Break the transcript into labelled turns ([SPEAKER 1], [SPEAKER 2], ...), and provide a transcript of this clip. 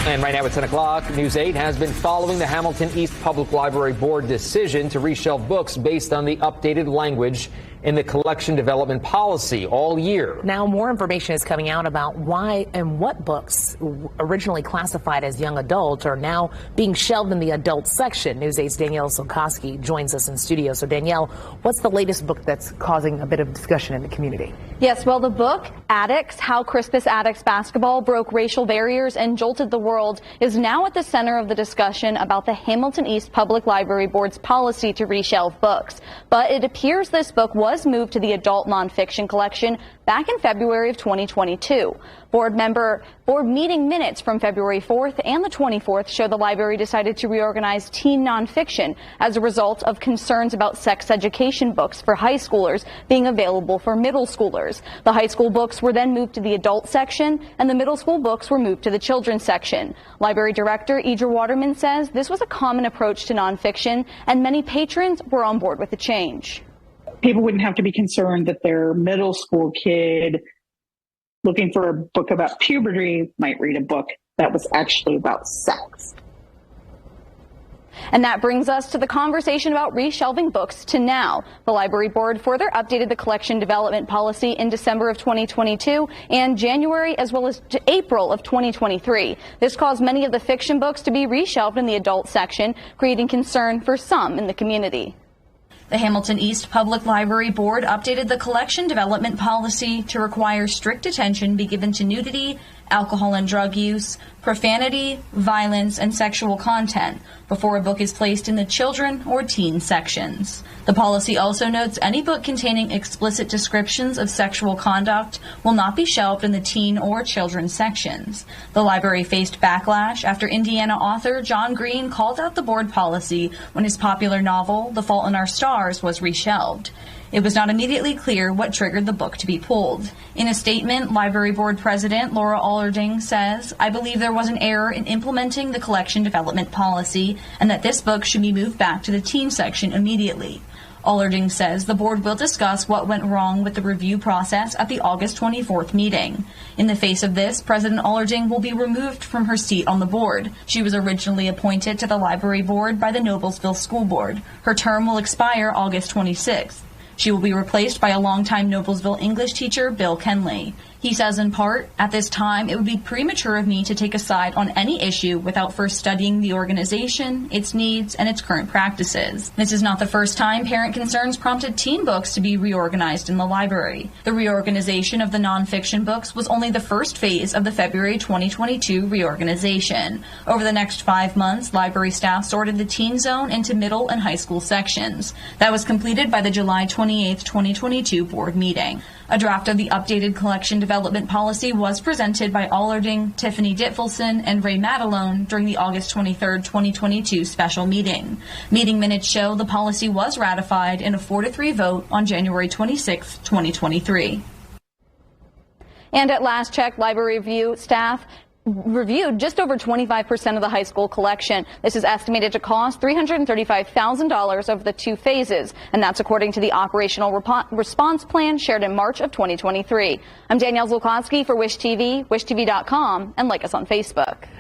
[SPEAKER 1] And right now at 10 o'clock, News 8 has been following the Hamilton East Public Library Board decision to reshelve books based on the updated language in the collection development policy all year.
[SPEAKER 2] Now more information is coming out about why and what books originally classified as young adult are now being shelved in the adult section. News 8's Danielle Solkowski joins us in studio. So Danielle, what's the latest book that's causing a bit of discussion in the community?
[SPEAKER 3] Yes, well, the book, Addicts, How Crispus Attucks Basketball Broke Racial Barriers and Jolted the World, is now at the center of the discussion about the Hamilton East Public Library Board's policy to reshelve books. But it appears this book was moved to the adult nonfiction collection back in February of 2022. Board meeting minutes from February 4th and the 24th show the library decided to reorganize teen nonfiction as a result of concerns about sex education books for high schoolers being available for middle schoolers. The high school books were then moved to the adult section, and the middle school books were moved to the children's section. Library Director Idra Waterman says this was a common approach to nonfiction, and many patrons were on board with the change.
[SPEAKER 4] People wouldn't have to be concerned that their middle school kid looking for a book about puberty might read a book that was actually about sex.
[SPEAKER 3] And that brings us to the conversation about reshelving books to now. The library board further updated the collection development policy in December of 2022 and January as well as April of 2023. This caused many of the fiction books to be reshelved in the adult section, creating concern for some in the community.
[SPEAKER 5] The Hamilton East Public Library Board updated the collection development policy to require strict attention be given to nudity, alcohol and drug use, profanity, violence, and sexual content before a book is placed in the children or teen sections. The policy also notes any book containing explicit descriptions of sexual conduct will not be shelved in the teen or children's sections. The library faced backlash after Indiana author John Green called out the board policy when his popular novel, The Fault in Our Stars, was reshelved. It was not immediately clear what triggered the book to be pulled. In a statement, Library Board President Laura Allerding says, "I believe there was an error in implementing the collection development policy and that this book should be moved back to the teen section immediately." Allerding says the board will discuss what went wrong with the review process at the August 24th meeting. In the face of this, President Allerding will be removed from her seat on the board. She was originally appointed to the library board by the Noblesville School Board. Her term will expire August 26th. She will be replaced by a longtime Noblesville English teacher, Bill Kenley. He says in part, "At this time, it would be premature of me to take a side on any issue without first studying the organization, its needs, and its current practices. This is not the first time parent concerns prompted teen books to be reorganized in the library. The reorganization of the nonfiction books was only the first phase of the February 2022 reorganization. Over the next 5 months, library staff sorted the teen zone into middle and high school sections. That was completed by the July 28, 2022 board meeting. A draft of the updated collection development policy was presented by Allerding, Tiffany Ditfelson, and Ray Matalone during the August 23, 2022 special meeting. Meeting minutes show the policy was ratified in a 4-3 vote on January 26, 2023.
[SPEAKER 3] And at last check, library review staff reviewed just over 25% of the high school collection. This is estimated to cost $335,000 over the 2 phases, and that's according to the operational response plan shared in March of 2023. I'm Danielle Zulkowski for Wish TV, wishtv.com, and like us on Facebook.